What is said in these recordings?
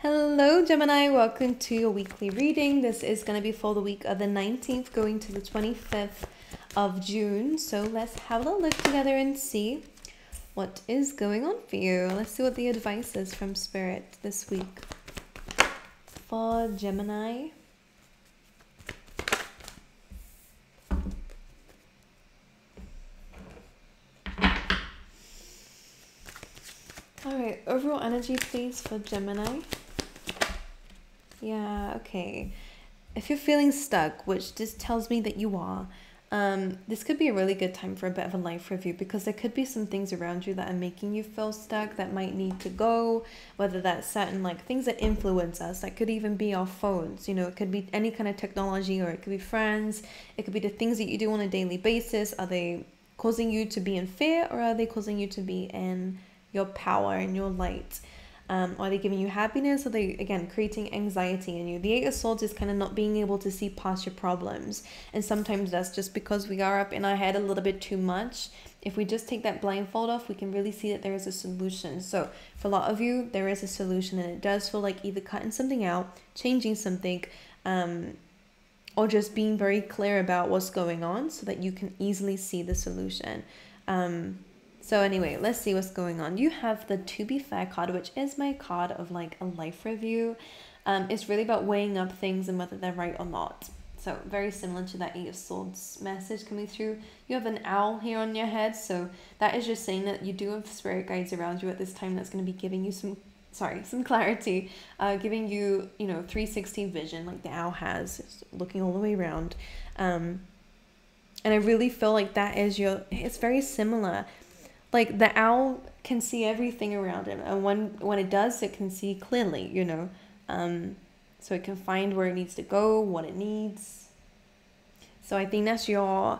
Hello, Gemini. Welcome to your weekly reading. This is going to be for the week of the 19th going to the 25th of June. So let's have a look together and see what is going on for you. Let's see what the advice is from Spirit this week for Gemini. All right, overall energy, please, for Gemini. Yeah, okay. If you're feeling stuck, which this tells me that you are, this could be a really good time for a bit of a life review, because there could be some things around you that are making you feel stuck that might need to go, whether that's certain things that influence us. That could even be our phones, it could be any kind of technology, or it could be friends. It could be the things that you do on a daily basis. Are they causing you to be in fear, or are they causing you to be in your power and your light? Are they giving you happiness? Or are they, again, creating anxiety in you? The Eight of Swords is kind of not being able to see past your problems. And sometimes that's just because we are up in our head a little bit too much. If we just take that blindfold off, we can really see that there is a solution. So for a lot of you, there is a solution, and it does feel like either cutting something out, changing something, or just being very clear about what's going on so that you can easily see the solution. So anyway, let's see what's going on. You have the To Be Fair card, which is my card of a life review. It's really about weighing up things and whether they're right or not. So very similar to that Eight of Swords message coming through. You have an owl here on your head. So that is just saying that you do have spirit guides around you at this time that's going to be giving you some clarity, giving you, 360 vision like the owl has. It's looking all the way around. And I really feel like that is it's very similar. Like the owl can see everything around him, and when it does, it can see clearly, so it can find where it needs to go, what it needs. So I think that's your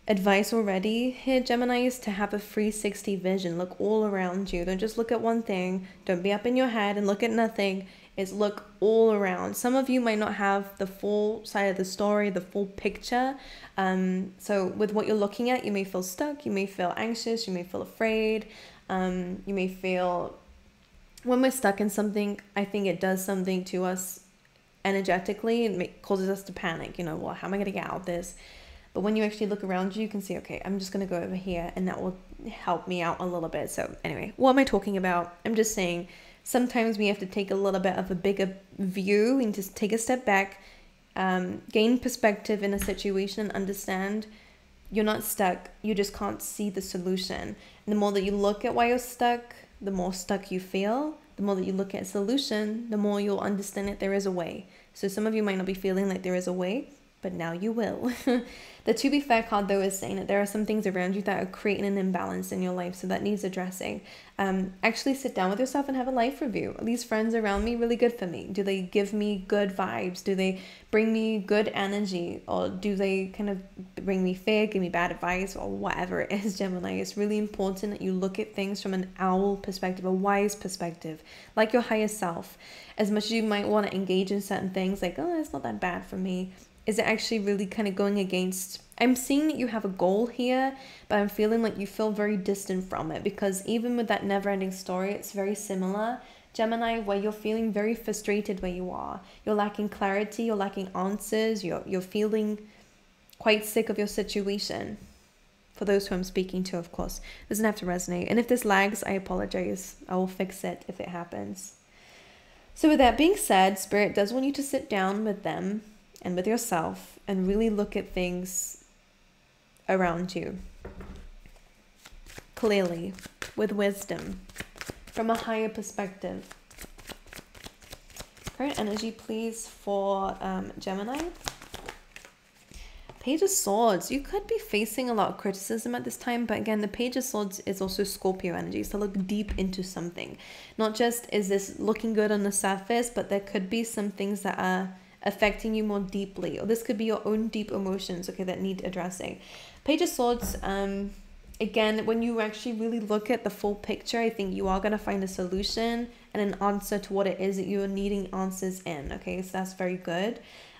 advice already here, Gemini, is to have a 360 vision. Look all around you. Don't just look at one thing. Don't be up in your head and look at nothing. Is look all around. Some of you might not have the full side of the story, the full picture. So with what you're looking at, you may feel stuck, you may feel anxious, you may feel afraid, you may feel, when we're stuck in something, I think it does something to us energetically. It causes us to panic, well, how am I going to get out of this? But when you actually look around you, you can see, okay, I'm just going to go over here, and that will help me out a little bit. So anyway, what am I talking about? I'm just saying, sometimes we have to take a little bit of a bigger view and just take a step back, gain perspective in a situation, and understand you're not stuck. You just can't see the solution. And the more that you look at why you're stuck, the more stuck you feel. The more that you look at a solution, the more you'll understand that there is a way. So some of you might not be feeling like there is a way, but now you will. The To Be Fair card, though, is saying that there are some things around you that are creating an imbalance in your life, so that needs addressing. Actually sit down with yourself and have a life review. Are these friends around me really good for me? Do they give me good vibes? Do they bring me good energy? Or do they kind of bring me fear, give me bad advice, or whatever it is, Gemini? It's really important that you look at things from an owl perspective, a wise perspective, like your higher self. As much as you might want to engage in certain things, like, oh, it's not that bad for me, is it actually really kind of going against? I'm seeing that you have a goal here, but I'm feeling like you feel very distant from it, because even with that never-ending story, it's very similar, Gemini, where you're feeling very frustrated where you are. You're lacking clarity, you're lacking answers, you're feeling quite sick of your situation. For those who I'm speaking to, of course. It doesn't have to resonate. And if this lags, I apologize. I will fix it if it happens. So with that being said, Spirit does want you to sit down with them and with yourself and really look at things around you clearly, with wisdom, from a higher perspective. Current energy, please, for Gemini. Page of Swords. You could be facing a lot of criticism at this time, but again, the Page of Swords is also Scorpio energy, so look deep into something. Not just is this looking good on the surface, but there could be some things that are affecting you more deeply, or this could be your own deep emotions, okay, that need addressing. Page of Swords, again, when you actually really look at the full picture, I think you are going to find a solution and an answer to what it is that you're needing answers in, okay, so that's very good.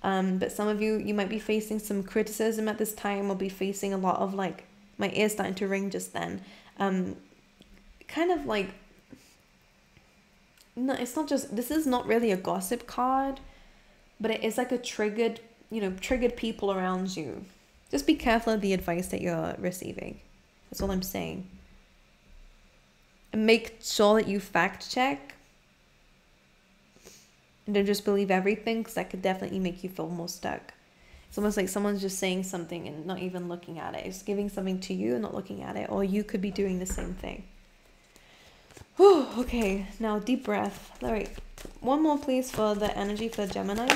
But some of you might be facing some criticism at this time, or be facing a lot of, my ear's starting to ring just then, kind of no, it's not just, this is not really a gossip card, but it is like a triggered, triggered people around you. Just be careful of the advice that you're receiving. That's all I'm saying. And make sure that you fact check. And don't just believe everything, because that could definitely make you feel more stuck. It's almost like someone's just saying something and not even looking at it. It's giving something to you and not looking at it. Or you could be doing the same thing. Whew, okay, now deep breath. All right, one more please for the energy for Gemini.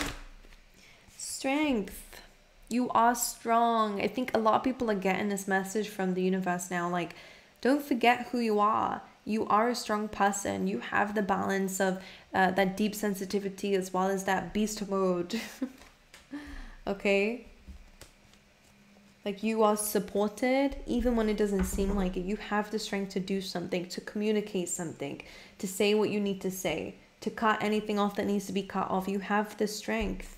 Strength. You are strong. I think a lot of people are getting this message from the universe now. Like, don't forget who you are. You are a strong person. You have the balance of that deep sensitivity as well as that beast mode. Okay? Like, you are supported even when it doesn't seem like it. You have the strength to do something, to communicate something, to say what you need to say, to cut anything off that needs to be cut off. You have the strength.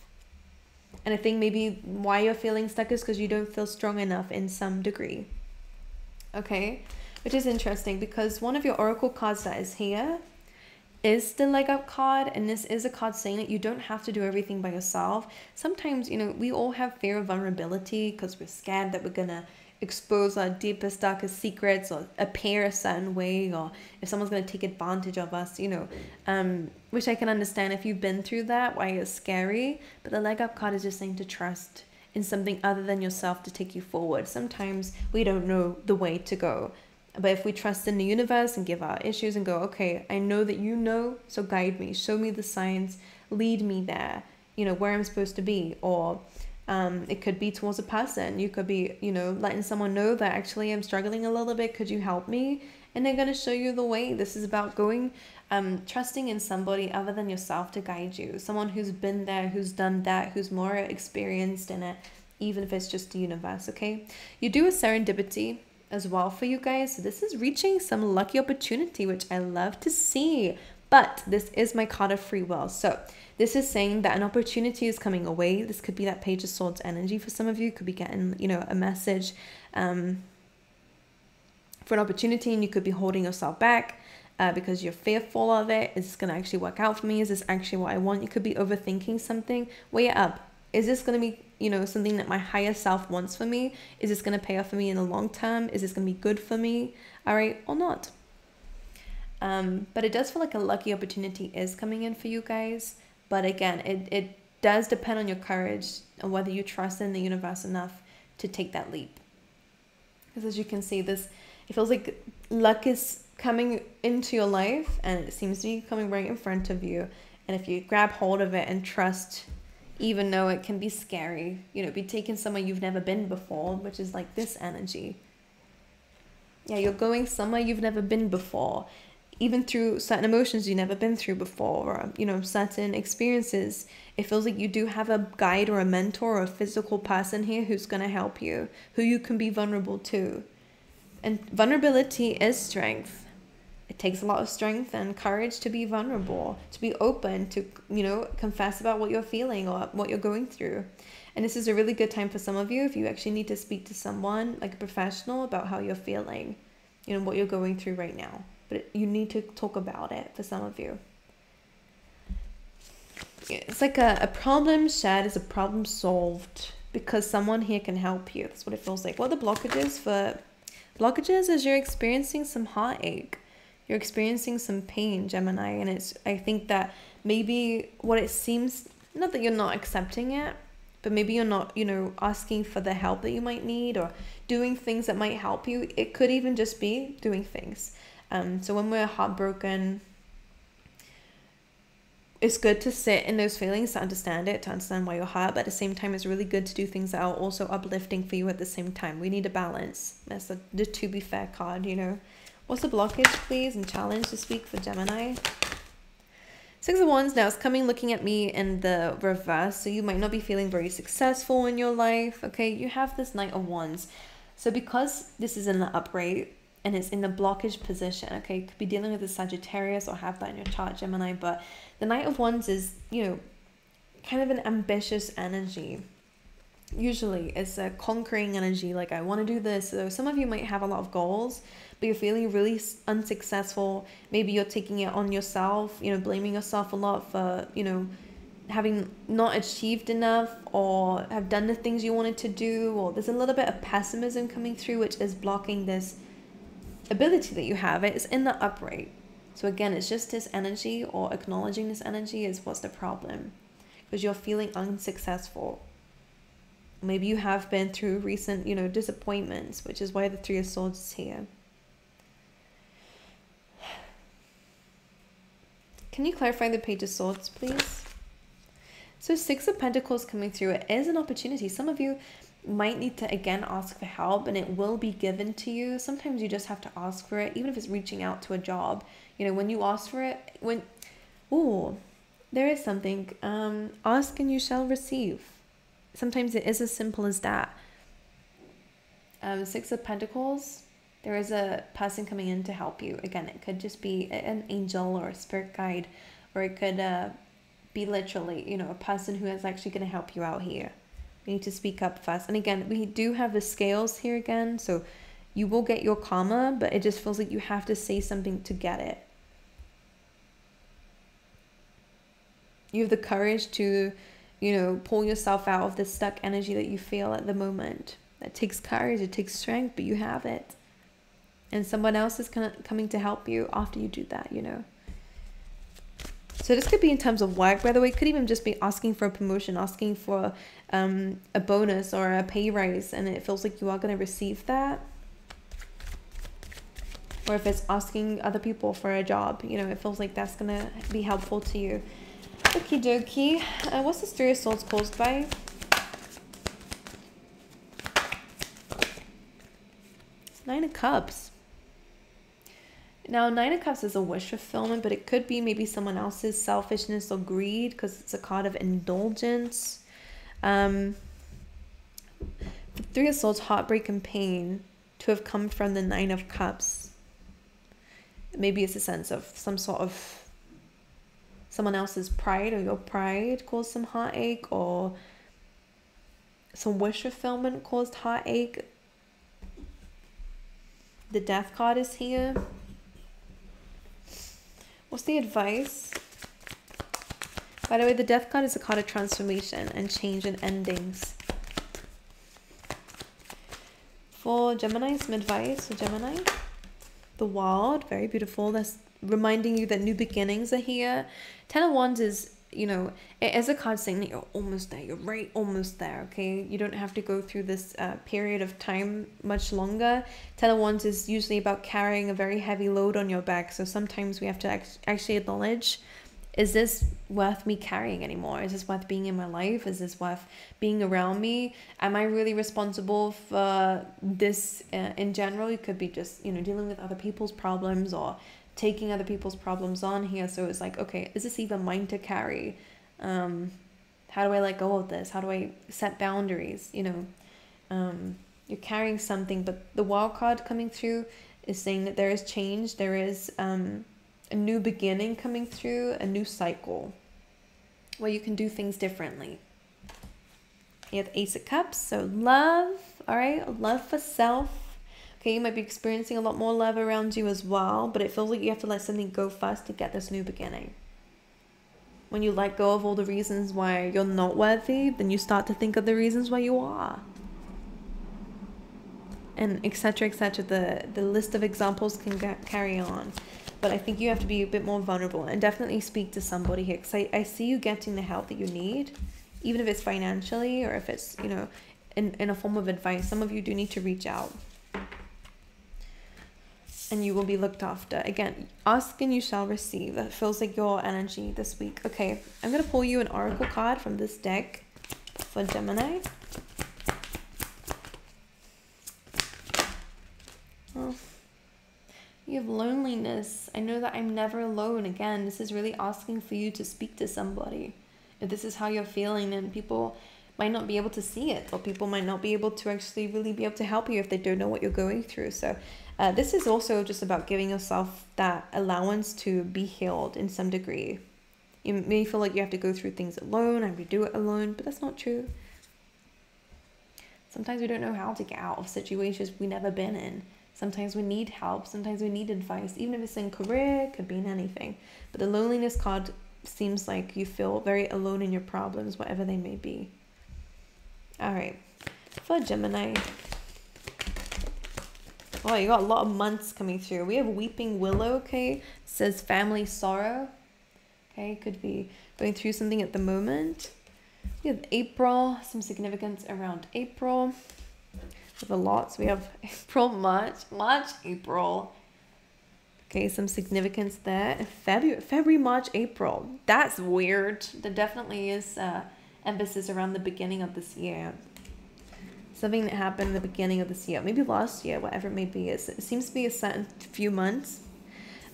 And I think maybe why you're feeling stuck is because you don't feel strong enough in some degree. Okay? Which is interesting because one of your oracle cards that is here is the leg up card, and this is a card saying that you don't have to do everything by yourself. Sometimes, we all have fear of vulnerability because we're scared that we're gonna expose our deepest, darkest secrets or appear a certain way, or if someone's gonna take advantage of us, which I can understand if you've been through that, why it's scary. But the leg up card is just saying to trust in something other than yourself to take you forward. Sometimes we don't know the way to go. But if we trust in the universe and give our issues and go, okay, I know that you know, so guide me, show me the signs, lead me there, where I'm supposed to be. Or it could be towards a person. You could be, letting someone know that actually I'm struggling a little bit. Could you help me? And they're going to show you the way. This is about going, trusting in somebody other than yourself to guide you. Someone who's been there, who's done that, who's more experienced in it, even if it's just the universe, okay? You do a serendipity as well for you guys. So this is reaching some lucky opportunity, which I love to see. But this is my card of free will. So this is saying that an opportunity is coming away. This could be that Page of Swords energy for some of you. Could be getting, a message for an opportunity, and you could be holding yourself back because you're fearful of it. Is this going to actually work out for me? Is this actually what I want? You could be overthinking something. Weigh it up. Is this going to be something that my higher self wants for me? Is this going to pay off for me in the long term? Is this going to be good for me? All right, or not? But it does feel like a lucky opportunity is coming in for you guys. But again, it does depend on your courage and whether you trust in the universe enough to take that leap. Because as you can see, it feels like luck is coming into your life, and it seems to be coming right in front of you. And if you grab hold of it and trust, even though it can be scary, be taken somewhere you've never been before, which is like this energy. Yeah, you're going somewhere you've never been before, even through certain emotions you've never been through before, or, certain experiences. It feels like you do have a guide or a mentor or a physical person here who's going to help you, who you can be vulnerable to. And vulnerability is strength. It takes a lot of strength and courage to be vulnerable, to be open, to, confess about what you're feeling or what you're going through. And this is a really good time for some of you if you actually need to speak to someone, like a professional, about how you're feeling, what you're going through right now. But you need to talk about it for some of you. It's like a problem shared is a problem solved because someone here can help you. That's what it feels like. What are the blockages for? Blockages is you're experiencing some heartache. You're experiencing some pain, Gemini, and I think that maybe what it seems, not that you're not accepting it, but maybe you're not, asking for the help that you might need or doing things that might help you. It could even just be doing things. So when we're heartbroken, it's good to sit in those feelings, to understand it, to understand why you're hurt, but at the same time, it's really good to do things that are also uplifting for you at the same time. We need a balance. That's the to be fair card, What's the blockage, please, and challenge this week for Gemini? Six of Wands now is coming looking at me in the reverse. So you might not be feeling very successful in your life. Okay, you have this Knight of Wands. So because this is in the upright and it's in the blockage position, okay, you could be dealing with a Sagittarius or have that in your chart, Gemini. But the Knight of Wands is, kind of an ambitious energy. Usually it's a conquering energy, like I want to do this. So some of you might have a lot of goals, but you're feeling really unsuccessful. Maybe you're taking it on yourself, blaming yourself a lot for, having not achieved enough or have done the things you wanted to do, or there's a little bit of pessimism coming through, which is blocking this ability that you have. It's in the upright. So again, it's just this energy, or acknowledging this energy is what's the problem, because you're feeling unsuccessful. Maybe you have been through recent, disappointments, which is why the Three of Swords is here. Can you clarify the Page of Swords, please? So Six of Pentacles coming through, it is an opportunity. Some of you might need to, again, ask for help, and it will be given to you. Sometimes you just have to ask for it, even if it's reaching out to a job. When you ask for it, there is something, ask and you shall receive. Sometimes it is as simple as that. Six of Pentacles, there is a person coming in to help you. Again, it could just be an angel or a spirit guide, or it could be literally, a person who is actually going to help you out here. We need to speak up first. And again, we do have the scales here again, so you will get your karma, but it just feels like you have to say something to get it. You have the courage to, pull yourself out of the stuck energy that you feel at the moment. That takes courage, it takes strength, but you have it. And someone else is coming to help you after you do that, So this could be in terms of work, by the way. It could even just be asking for a promotion, asking for a bonus or a pay rise, and it feels like you are going to receive that. Or if it's asking other people for a job, it feels like that's going to be helpful to you. Okie dokie. What's this Three of Swords caused by? Nine of Cups. Now, Nine of Cups is a wish fulfillment, but it could be maybe someone else's selfishness or greed, because it's a card of indulgence. The Three of Swords, heartbreak and pain, to have come from the Nine of Cups. Maybe it's a sense of some sort of someone else's pride, or your pride caused some heartache, or some wish fulfillment caused heartache. The Death card is here. What's the advice? By the way, the Death card is a card of transformation and change and endings. For Gemini, some advice for Gemini. The World, very beautiful. That's reminding you that new beginnings are here. Ten of Wands is, it is a card saying that you're almost there. You're right almost there, okay? You don't have to go through this period of time much longer. Ten of Wands is usually about carrying a very heavy load on your back. So sometimes we have to actually acknowledge, is this worth me carrying anymore? Is this worth being in my life? Is this worth being around me? Am I really responsible for this in general? It could be just, dealing with other people's problems, or taking other people's problems on here. So it's like, okay, is this even mine to carry? How do I let go of this? How do I set boundaries? You're carrying something, but the Wild card coming through is saying that there is change. There is a new beginning coming through, a new cycle where you can do things differently. You have Ace of Cups, so love, all right, love for self. Okay, you might be experiencing a lot more love around you as well, but it feels like you have to let something go first to get this new beginning. When you let go of all the reasons why you're not worthy, then you start to think of the reasons why you are. And etc., etc. The list of examples can carry on. But I think you have to be a bit more vulnerable and definitely speak to somebody here. Because I see you getting the help that you need, even if it's financially or if it's, in a form of advice. Some of you do need to reach out. And you will be looked after. Again, ask and you shall receive. That feels like your energy this week. Okay, I'm going to pull you an oracle card from this deck for Gemini. Oh, you have loneliness. I know that I'm never alone. Again, this is really asking for you to speak to somebody. If this is how you're feeling, then people might not be able to see it, or people might not be able to actually really be able to help you if they don't know what you're going through. So this is also just about giving yourself that allowance to be healed in some degree. You may feel like you have to go through things alone and redo it alone, but that's not true. Sometimes we don't know how to get out of situations we've never been in. Sometimes we need help. Sometimes we need advice. Even if it's in career, could be in anything. But the loneliness card seems like you feel very alone in your problems, whatever they may be. All right. For Gemini. Oh, you got a lot of months coming through. We have Weeping Willow, okay? It says family sorrow. Okay, could be going through something at the moment. We have April, some significance around April. With a lot. So we have April, March, April. Okay, some significance there. February, March, April. That's weird. There definitely is emphasis around the beginning of this year. Something that happened in the beginning of this year, maybe last year, whatever it may be. It seems to be a certain few months.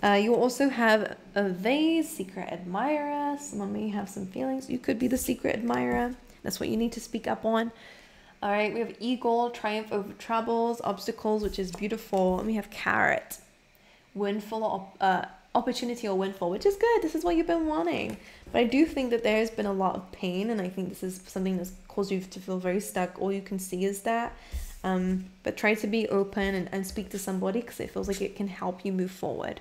You also have a vase, secret admirer. Someone may have some feelings. You could be the secret admirer. That's what you need to speak up on. All right, we have eagle, triumph over troubles, obstacles, which is beautiful. And we have carrot, windfall, opportunity or windfall, which is good. This is what you've been wanting. But I do think that there's been a lot of pain, and I think this is something that's caused you to feel very stuck. All you can see is that. But try to be open and speak to somebody, because it feels like it can help you move forward.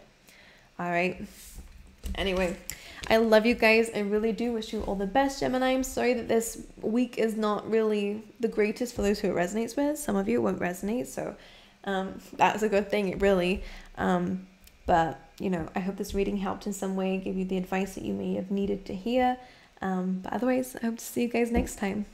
All right. Anyway, I love you guys. I really do wish you all the best, Gemini. I'm sorry that this week is not really the greatest for those who it resonates with. Some of you it won't resonate, so that's a good thing, really. But, you know, I hope this reading helped in some way, gave you the advice that you may have needed to hear. But otherwise, I hope to see you guys next time.